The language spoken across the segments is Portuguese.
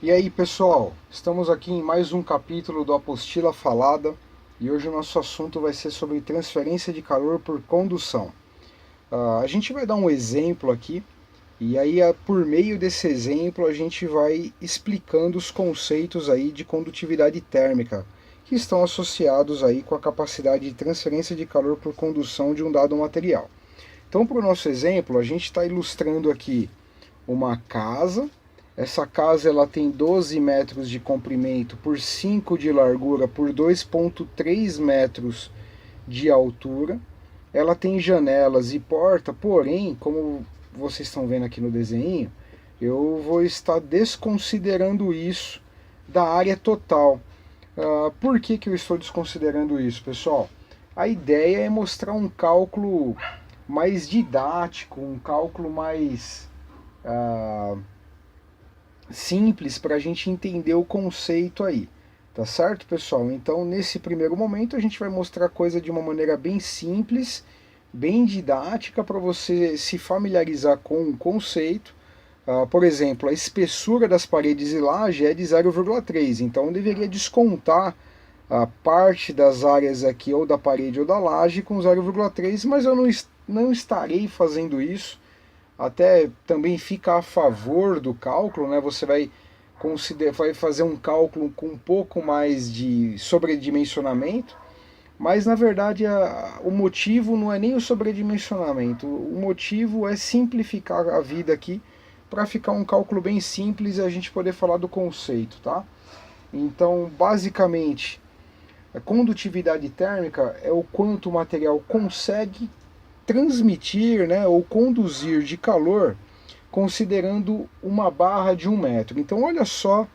E aí, pessoal, estamos aqui em mais um capítulo do Apostila Falada e hoje o nosso assunto vai ser sobre transferência de calor por condução. A gente vai dar um exemplo aqui e aí, por meio desse exemplo, a gente vai explicando os conceitos aí de condutividade térmica que estão associados aí com a capacidade de transferência de calor por condução de um dado material. Então, para o nosso exemplo, a gente está ilustrando aqui uma casa. Essa casa ela tem 12 metros de comprimento por 5 de largura por 2,3 metros de altura. Ela tem janelas e porta, porém, como vocês estão vendo aqui no desenho, eu vou estar desconsiderando isso da área total. Por que eu estou desconsiderando isso, pessoal? A ideia é mostrar um cálculo mais didático, um cálculo mais simples para a gente entender o conceito aí. Tá certo, pessoal? Então, nesse primeiro momento, a gente vai mostrar a coisa de uma maneira bem simples, bem didática, para você se familiarizar com o conceito. Por exemplo, a espessura das paredes e laje é de 0,3, então eu deveria descontar a parte das áreas aqui, ou da parede ou da laje, com 0,3, mas eu não estarei fazendo isso. Até também fica a favor do cálculo, né? Você vai fazer um cálculo com um pouco mais de sobredimensionamento, mas na verdade o motivo não é nem o sobredimensionamento, o motivo é simplificar a vida aqui para ficar um cálculo bem simples e a gente poder falar do conceito, tá? Então, basicamente, a condutividade térmica é o quanto o material consegue transmitir, né, ou conduzir de calor considerando uma barra de 1 metro. Então olha só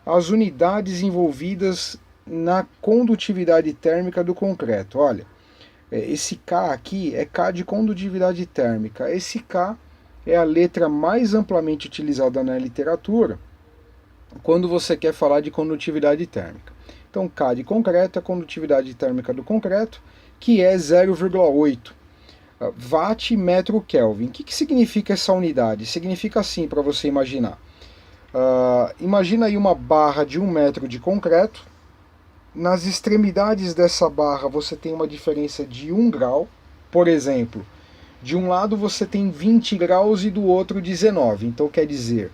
as unidades envolvidas na condutividade térmica do concreto. Olha, esse K aqui é K de condutividade térmica. Esse K é a letra mais amplamente utilizada na literatura quando você quer falar de condutividade térmica. Então K de concreto é a condutividade térmica do concreto, que é 0,8 watt metro Kelvin. O que significa essa unidade? Significa assim, para você imaginar. Imagina aí uma barra de 1 metro de concreto. Nas extremidades dessa barra você tem uma diferença de 1 grau. Por exemplo, de um lado você tem 20 graus e do outro 19. Então quer dizer,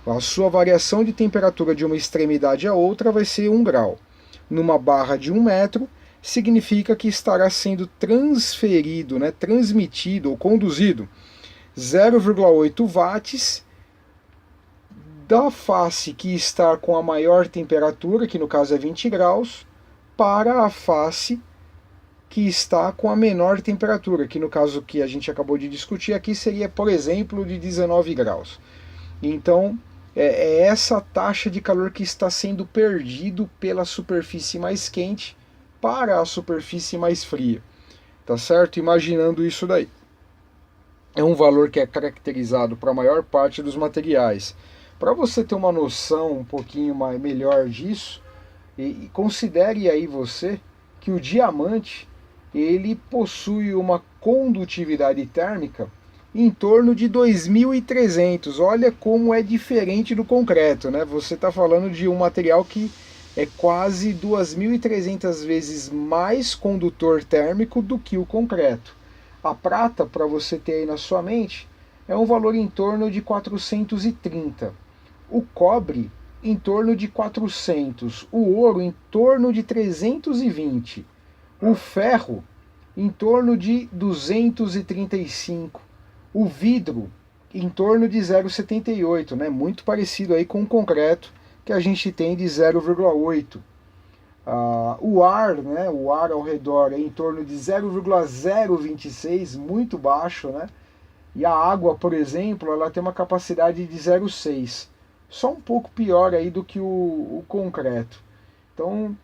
a sua variação de temperatura de uma extremidade a outra vai ser 1 grau. Numa barra de 1 metro, significa que estará sendo transferido, né, transmitido ou conduzido 0,8 watts da face que está com a maior temperatura, que no caso é 20 graus, para a face que está com a menor temperatura, que no caso que a gente acabou de discutir aqui seria, por exemplo, de 19 graus. Então, é essa taxa de calor que está sendo perdido pela superfície mais quente para a superfície mais fria, tá certo? Imaginando isso daí. É um valor que é caracterizado para a maior parte dos materiais. Para você ter uma noção um pouquinho melhor disso, e considere aí você que o diamante ele possui uma condutividade térmica em torno de 2.300. Olha como é diferente do concreto, né? Você está falando de um material que é quase 2.300 vezes mais condutor térmico do que o concreto. A prata, para você ter aí na sua mente, é um valor em torno de 430. O cobre, em torno de 400. O ouro, em torno de 320. O ferro, em torno de 235. O vidro, em torno de 0,78, né? Muito parecido aí com o concreto, que a gente tem de 0,8. O ar, né, o ar ao redor é em torno de 0,026, muito baixo, né? E a água, por exemplo, ela tem uma capacidade de 0,6, só um pouco pior aí do que o concreto. Então,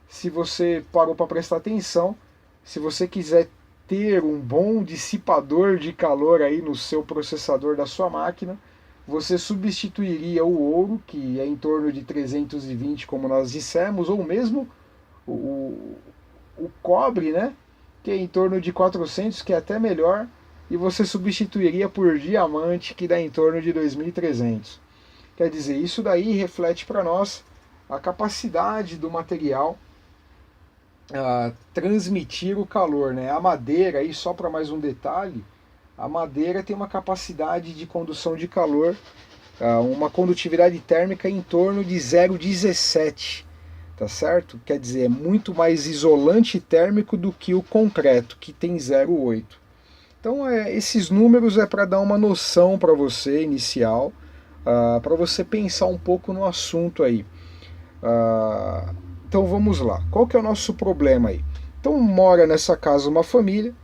se você parou para prestar atenção, se você quiser ter um bom dissipador de calor aí no seu processador da sua máquina, você substituiria o ouro, que é em torno de 320, como nós dissemos, ou mesmo o cobre, né, que é em torno de 400, que é até melhor, e você substituiria por diamante, que dá em torno de 2.300. Quer dizer, isso daí reflete para nós a capacidade do material transmitir o calor, né? A madeira, aí só para mais um detalhe, a madeira tem uma capacidade de condução de calor, uma condutividade térmica em torno de 0,17, tá certo? Quer dizer, é muito mais isolante térmico do que o concreto, que tem 0,8. Então, esses números é para dar uma noção para você inicial, para você pensar um pouco no assunto aí. Então vamos lá, qual que é o nosso problema aí? Então mora nessa casa uma família,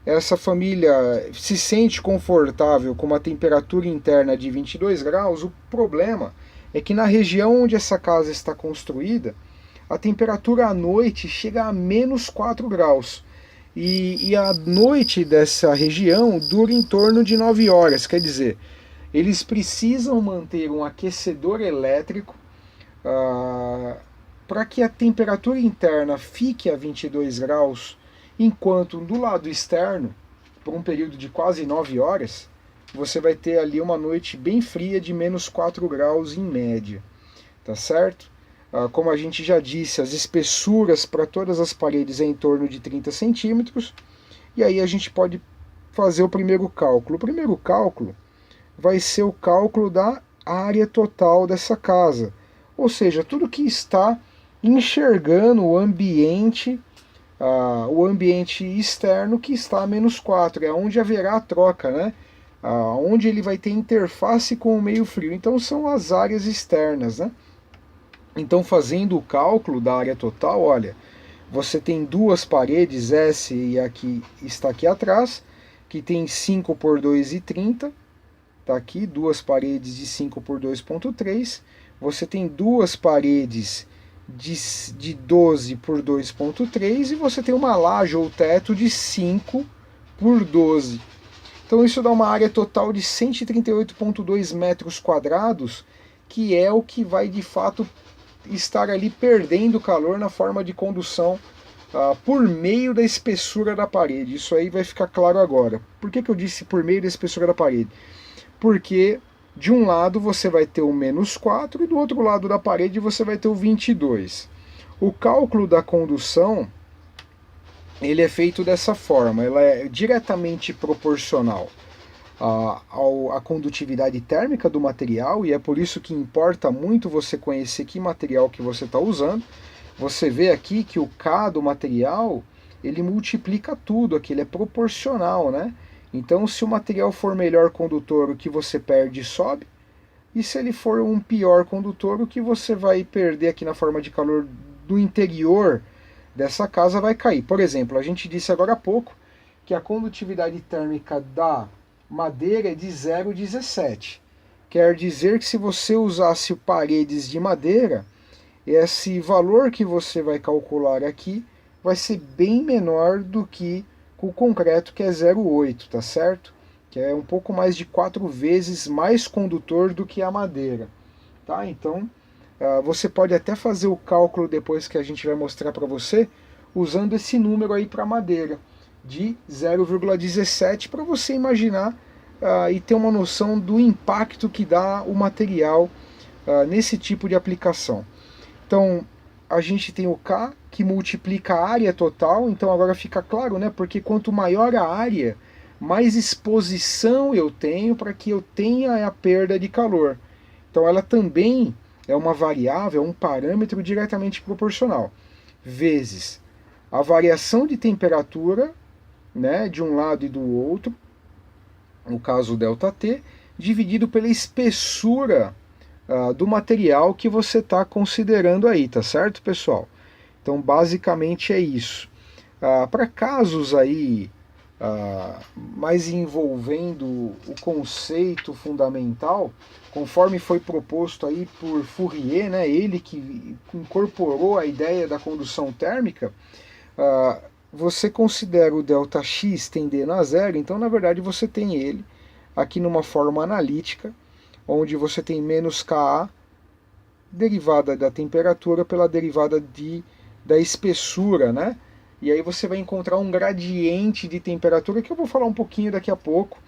essa família se sente confortável com uma temperatura interna de 22 graus, o problema é que na região onde essa casa está construída, a temperatura à noite chega a menos 4 graus. E a noite dessa região dura em torno de 9 horas, quer dizer, eles precisam manter um aquecedor elétrico para que a temperatura interna fique a 22 graus, enquanto do lado externo, por um período de quase 9 horas, você vai ter ali uma noite bem fria de menos 4 graus em média, tá certo? Como a gente já disse, as espessuras para todas as paredes é em torno de 30 centímetros, e aí a gente pode fazer o primeiro cálculo. O primeiro cálculo vai ser o cálculo da área total dessa casa, ou seja, tudo que está enxergando o ambiente externo que está a menos 4, é onde haverá a troca, né? Onde ele vai ter interface com o meio frio. Então são as áreas externas, né? Então, fazendo o cálculo da área total, olha, você tem duas paredes, S e aqui está aqui atrás, que tem 5 por 2,30, tá aqui, duas paredes de 5 por 2,3. Você tem duas paredes de 12 por 2,3 e você tem uma laje ou teto de 5 por 12. Então isso dá uma área total de 138,2 metros quadrados, que é o que vai de fato estar ali perdendo calor na forma de condução por meio da espessura da parede. Isso aí vai ficar claro agora. Por que eu disse por meio da espessura da parede? Porque de um lado você vai ter o menos 4 e do outro lado da parede você vai ter o 22. O cálculo da condução, ele é feito dessa forma, ela é diretamente proporcional à condutividade térmica do material, e é por isso que importa muito você conhecer que material que você está usando. Você vê aqui que o K do material, ele multiplica tudo aqui, ele é proporcional, né? Então, se o material for melhor condutor, o que você perde sobe, e se ele for um pior condutor, o que você vai perder aqui na forma de calor do interior dessa casa vai cair. Por exemplo, a gente disse agora há pouco que a condutividade térmica da madeira é de 0,17. Quer dizer que se você usasse paredes de madeira, esse valor que você vai calcular aqui vai ser bem menor do que o concreto, que é 0,8, tá certo? Que é um pouco mais de 4 vezes mais condutor do que a madeira, tá? Então, você pode até fazer o cálculo depois que a gente vai mostrar para você, usando esse número aí para madeira, de 0,17, para você imaginar e ter uma noção do impacto que dá o material nesse tipo de aplicação. Então, a gente tem o K, que multiplica a área total, então agora fica claro, né? Porque quanto maior a área, mais exposição eu tenho para que eu tenha a perda de calor. Então ela também é uma variável, um parâmetro diretamente proporcional, vezes a variação de temperatura, né, de um lado e do outro, no caso ΔT, dividido pela espessura do material que você está considerando aí, tá certo, pessoal? Então, basicamente é isso. Para casos aí mais envolvendo o conceito fundamental, conforme foi proposto aí por Fourier, né, ele que incorporou a ideia da condução térmica, você considera o ΔX tendendo a zero, então na verdade você tem ele aqui numa forma analítica, onde você tem menos Ka, derivada da temperatura pela derivada da espessura, né? E aí você vai encontrar um gradiente de temperatura que eu vou falar um pouquinho daqui a pouco,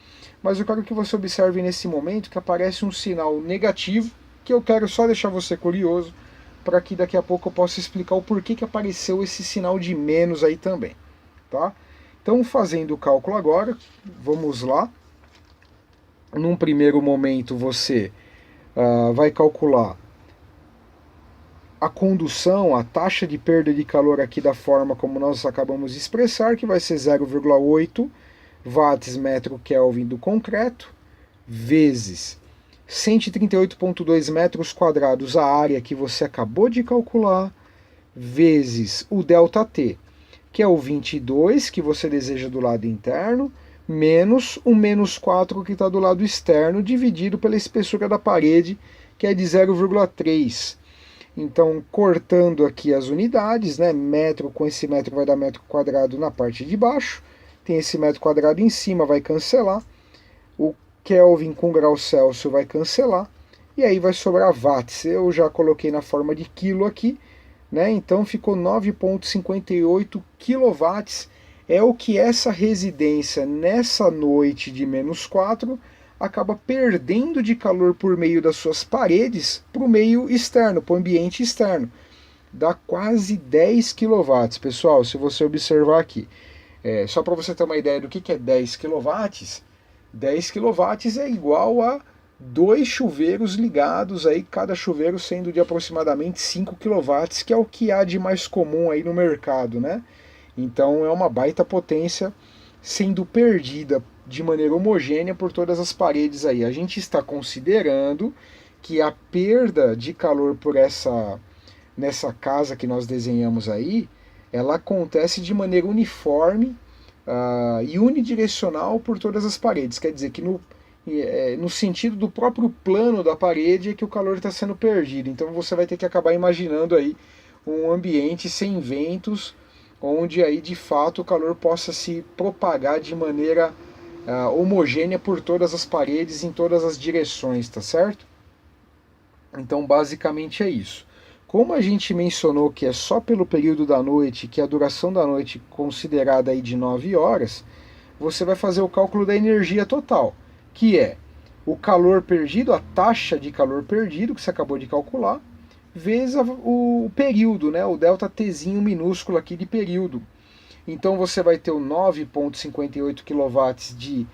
mas eu quero que você observe nesse momento que aparece um sinal negativo que eu quero só deixar você curioso, para que daqui a pouco eu possa explicar o porquê que apareceu esse sinal de menos aí também, tá? Então, fazendo o cálculo agora, vamos lá. Num primeiro momento, você vai calcular a condução, a taxa de perda de calor aqui da forma como nós acabamos de expressar, que vai ser 0,8 watts metro Kelvin do concreto, vezes 138,2 metros quadrados a área que você acabou de calcular, vezes o ΔT, que é o 22 que você deseja do lado interno, menos o menos 4 que está do lado externo, dividido pela espessura da parede, que é de 0,3. Então, cortando aqui as unidades, né, metro com esse metro vai dar metro quadrado na parte de baixo, tem esse metro quadrado em cima, vai cancelar, o Kelvin com grau Celsius vai cancelar, e aí vai sobrar watts. Eu já coloquei na forma de quilo aqui, né, então ficou 9,58 quilowatts, é o que essa residência nessa noite de menos 4 acaba perdendo de calor por meio das suas paredes para o meio externo, para o ambiente externo. Dá quase 10 kW, pessoal, se você observar aqui. Só para você ter uma ideia do que é 10 kW, 10 kW é igual a 2 chuveiros ligados, aí cada chuveiro sendo de aproximadamente 5 kW, que é o que há de mais comum aí no mercado, né? Então é uma baita potência sendo perdida de maneira homogênea por todas as paredes aí. A gente está considerando que a perda de calor por nessa casa que nós desenhamos aí, ela acontece de maneira uniforme e unidirecional por todas as paredes. Quer dizer que no sentido do próprio plano da parede é que o calor está sendo perdido. Então você vai ter que acabar imaginando aí um ambiente sem ventos, onde aí de fato o calor possa se propagar de maneira homogênea por todas as paredes, em todas as direções, tá certo? Então basicamente é isso. Como a gente mencionou que é só pelo período da noite, que a duração da noite considerada aí de 9 horas, você vai fazer o cálculo da energia total, que é o calor perdido, a taxa de calor perdido que você acabou de calcular, vezes o período, né, o ΔTzinho minúsculo aqui de período. Então você vai ter o 9,58 kW de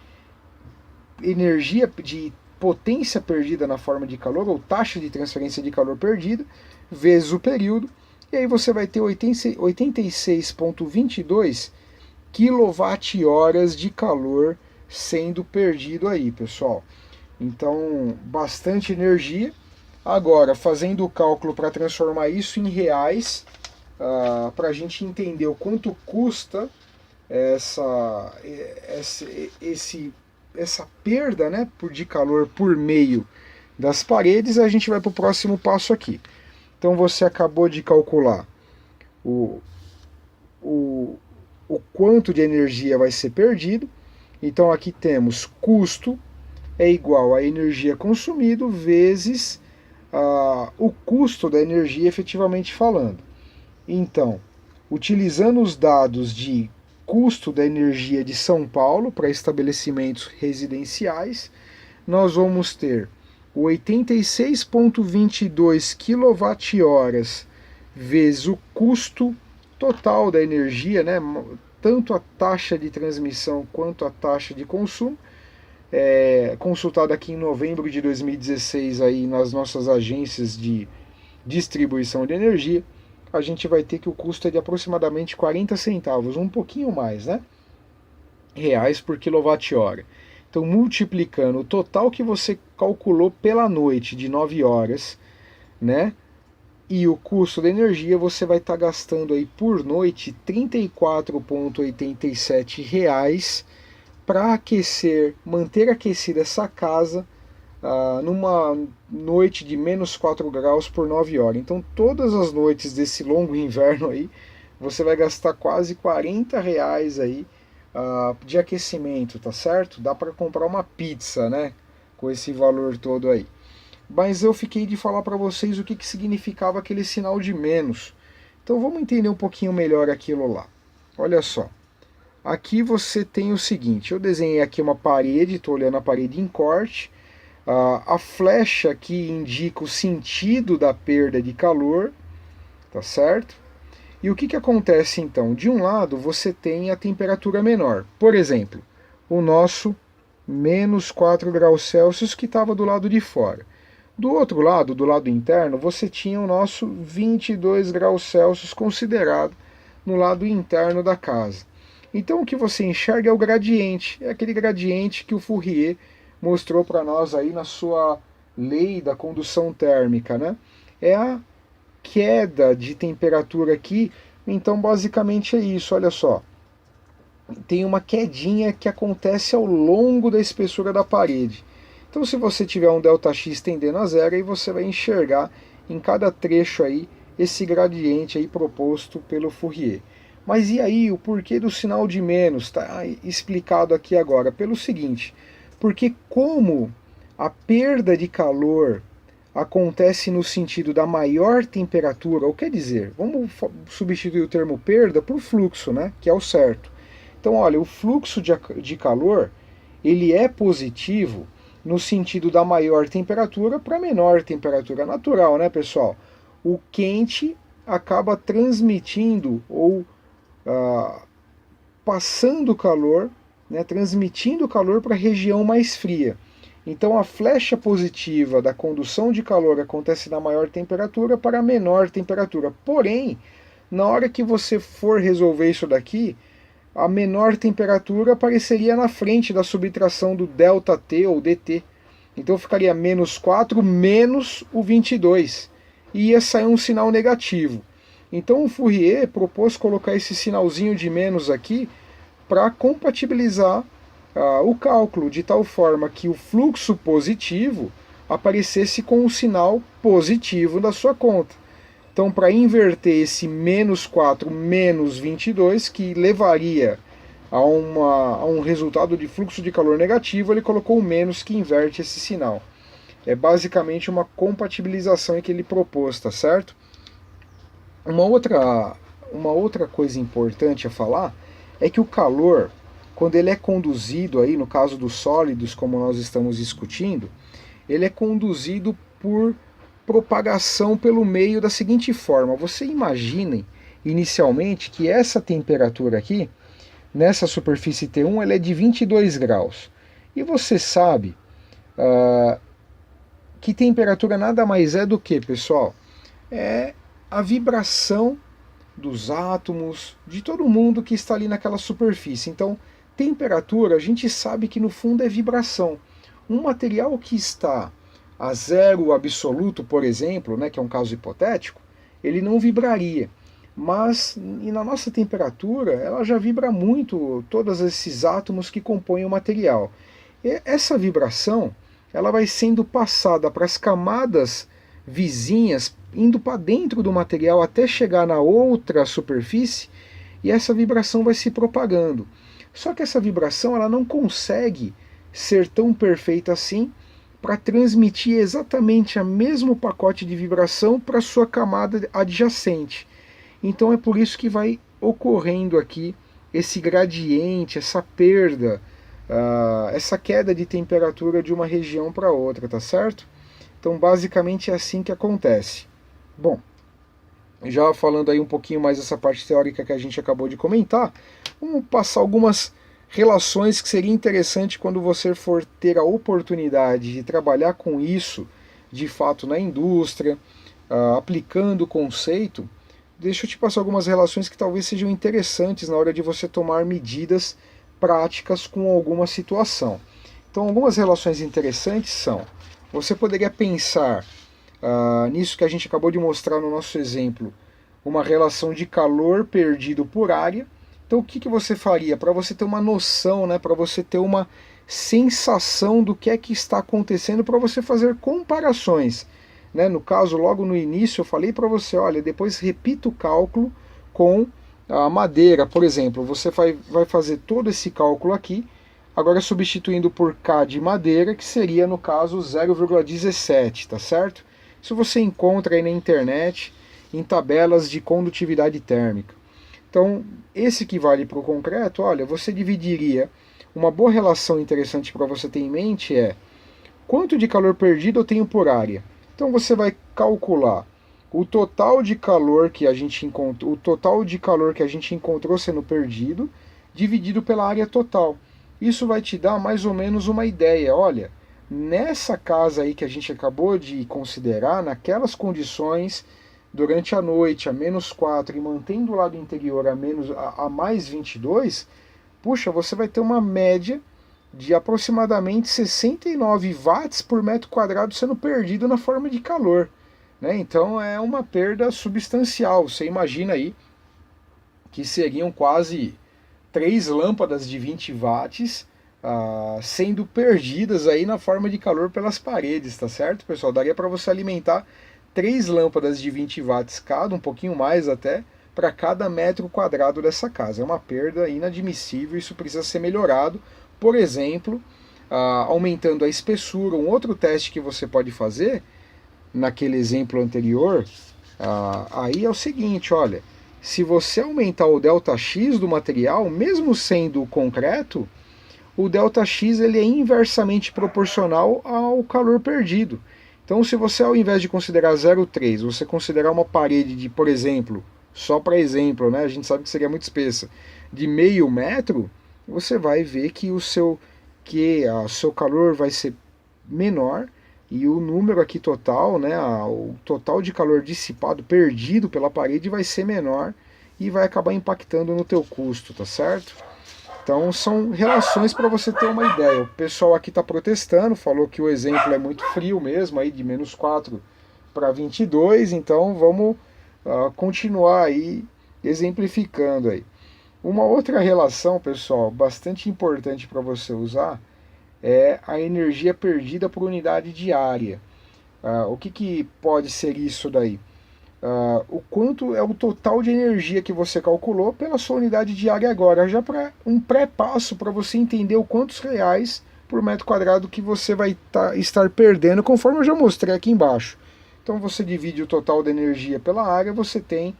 energia, de potência perdida na forma de calor, ou taxa de transferência de calor perdida, vezes o período, e aí você vai ter 86,22 kWh de calor sendo perdido aí, pessoal. Então, bastante energia. Agora, fazendo o cálculo para transformar isso em reais, para a gente entender o quanto custa essa perda, né, de calor por meio das paredes, a gente vai para o próximo passo aqui. Então você acabou de calcular o quanto de energia vai ser perdido. Então aqui temos custo é igual a energia consumida vezes o custo da energia efetivamente falando. Então, utilizando os dados de custo da energia de São Paulo para estabelecimentos residenciais, nós vamos ter 86,22 kWh vezes o custo total da energia, né? Tanto a taxa de transmissão quanto a taxa de consumo, consultado aqui em novembro de 2016 aí nas nossas agências de distribuição de energia, a gente vai ter que o custo é de aproximadamente 40 centavos, um pouquinho mais, né? Reais por quilowatt-hora. Então, multiplicando o total que você calculou pela noite de 9 horas, né? E o custo da energia, você vai estar gastando aí por noite R$ 34,87 para aquecer, manter aquecida essa casa numa noite de menos 4 graus por 9 horas. Então, todas as noites desse longo inverno aí, você vai gastar quase R$ 40 aí de aquecimento, tá certo? Dá para comprar uma pizza, né? Com esse valor todo aí. Mas eu fiquei de falar para vocês o que significava aquele sinal de menos. Então vamos entender um pouquinho melhor aquilo lá. Olha só. Aqui você tem o seguinte, eu desenhei aqui uma parede, estou olhando a parede em corte. a flecha que indica o sentido da perda de calor, tá certo? E o que acontece então? De um lado você tem a temperatura menor, por exemplo, o nosso menos 4 graus Celsius que estava do lado de fora. Do outro lado, do lado interno, você tinha o nosso 22 graus Celsius considerado no lado interno da casa. Então o que você enxerga é o gradiente, é aquele gradiente que o Fourier mostrou para nós aí na sua lei da condução térmica, né? É a queda de temperatura aqui, então basicamente é isso, olha só. Tem uma quedinha que acontece ao longo da espessura da parede. Então se você tiver um ΔX tendendo a zero, aí você vai enxergar em cada trecho aí esse gradiente aí proposto pelo Fourier. Mas e aí, o porquê do sinal de menos? Está explicado aqui agora. Pelo seguinte, porque como a perda de calor acontece no sentido da maior temperatura, ou quer dizer, vamos substituir o termo perda por fluxo, né, que é o certo. Então, olha, o fluxo de calor, ele é positivo no sentido da maior temperatura para menor temperatura natural, né, pessoal? O quente acaba transmitindo ou passando calor, né, transmitindo calor para a região mais fria. Então a flecha positiva da condução de calor acontece na maior temperatura para a menor temperatura. Porém, na hora que você for resolver isso daqui, a menor temperatura apareceria na frente da subtração do ΔT ou dt. Então ficaria menos 4 menos o 22. E ia sair um sinal negativo. Então o Fourier propôs colocar esse sinalzinho de menos aqui para compatibilizar o cálculo, de tal forma que o fluxo positivo aparecesse com o sinal positivo da sua conta. Então, para inverter esse menos 4 menos 22, que levaria a um resultado de fluxo de calor negativo, ele colocou o menos que inverte esse sinal. É basicamente uma compatibilização que ele propôs, tá certo? Uma outra coisa importante a falar é que o calor, quando ele é conduzido aí, no caso dos sólidos, como nós estamos discutindo, ele é conduzido por propagação pelo meio da seguinte forma. Você imaginem inicialmente que essa temperatura aqui, nessa superfície T1, ela é de 22 graus. E você sabe que temperatura nada mais é do que, pessoal? É a vibração dos átomos, de todo mundo que está ali naquela superfície. Então, temperatura, a gente sabe que no fundo é vibração. Um material que está a zero absoluto, por exemplo, né, que é um caso hipotético, ele não vibraria. Mas e na nossa temperatura, ela já vibra muito todos esses átomos que compõem o material. E essa vibração, ela vai sendo passada para as camadas vizinhas, indo para dentro do material até chegar na outra superfície, e essa vibração vai se propagando. Só que essa vibração ela não consegue ser tão perfeita assim para transmitir exatamente o mesmo pacote de vibração para sua camada adjacente. Então é por isso que vai ocorrendo aqui esse gradiente, essa perda, essa queda de temperatura de uma região para outra, tá certo? Então basicamente é assim que acontece. Bom, já falando aí um pouquinho mais dessa parte teórica que a gente acabou de comentar, vamos passar algumas relações que seria interessante quando você for ter a oportunidade de trabalhar com isso de fato na indústria, aplicando o conceito. Deixa eu te passar algumas relações que talvez sejam interessantes na hora de você tomar medidas práticas com alguma situação. Então, algumas relações interessantes são: você poderia pensar nisso que a gente acabou de mostrar no nosso exemplo, uma relação de calor perdido por área. Então o que você faria? Para você ter uma noção, né, para você ter uma sensação do que é que está acontecendo, para você fazer comparações. Né? No caso, logo no início eu falei para você, olha, depois repita o cálculo com a madeira, por exemplo. Você vai fazer todo esse cálculo aqui, agora substituindo por K de madeira, que seria no caso 0,17, tá certo? Isso você encontra aí na internet, em tabelas de condutividade térmica. Então, esse que vale para o concreto, olha, você dividiria, uma boa relação interessante para você ter em mente é quanto de calor perdido eu tenho por área? Então você vai calcular o total de calor que a gente encontrou, sendo perdido, dividido pela área total. Isso vai te dar mais ou menos uma ideia. Olha, nessa casa aí que a gente acabou de considerar, naquelas condições, durante a noite a -4 e mantendo o lado interior a mais 22, puxa, você vai ter uma média de aproximadamente 69 watts por metro quadrado sendo perdido na forma de calor. Né? Então é uma perda substancial. Você imagina aí que seriam quase 3 lâmpadas de 20 watts sendo perdidas aí na forma de calor pelas paredes, tá certo, pessoal? Daria para você alimentar 3 lâmpadas de 20 watts cada, um pouquinho mais até, para cada metro quadrado dessa casa. É uma perda inadmissível, isso precisa ser melhorado. Por exemplo, aumentando a espessura. Um outro teste que você pode fazer, naquele exemplo anterior, aí é o seguinte, olha, se você aumentar o ΔX do material, mesmo sendo concreto, o ΔX ele é inversamente proporcional ao calor perdido. Então, se você, ao invés de considerar 0,3, você considerar uma parede de, por exemplo, só para exemplo, né, a gente sabe que seria muito espessa, de meio metro, você vai ver que o seu calor vai ser menor e o número aqui total, né, o total de calor dissipado, perdido pela parede vai ser menor e vai acabar impactando no teu custo, tá certo? Então são relações para você ter uma ideia. O pessoal aqui está protestando, falou que o exemplo é muito frio mesmo, aí de -4 para 22, então vamos continuar aí exemplificando aí. Uma outra relação, pessoal, bastante importante para você usar é a energia perdida por unidade de área. O que pode ser isso daí? O quanto é o total de energia que você calculou pela sua unidade de área agora, já para um pré-passo para você entender o quantos reais por metro quadrado que você vai estar perdendo, conforme eu já mostrei aqui embaixo. Então você divide o total da energia pela área, você tem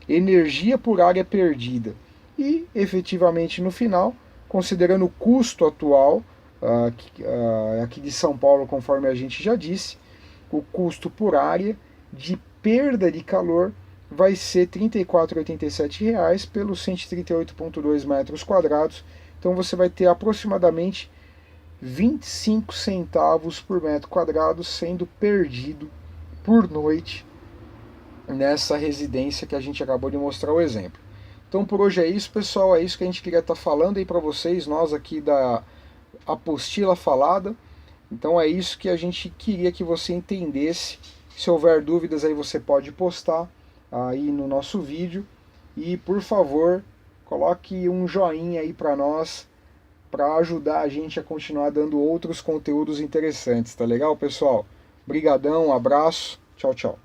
energia por área perdida. E efetivamente no final, considerando o custo atual aqui de São Paulo, conforme a gente já disse, o custo por área de perda de calor vai ser R$ 34,87 pelos 138,2 metros quadrados. Então você vai ter aproximadamente 25 centavos por metro quadrado sendo perdido por noite nessa residência que a gente acabou de mostrar o exemplo. Então por hoje é isso, pessoal, é isso que a gente queria estar falando aí para vocês, nós aqui da Apostila Falada. Então é isso que a gente queria que você entendesse. Se houver dúvidas aí você pode postar aí no nosso vídeo. E por favor, coloque um joinha aí para nós, para ajudar a gente a continuar dando outros conteúdos interessantes, tá legal, pessoal? Brigadão, um abraço, tchau, tchau.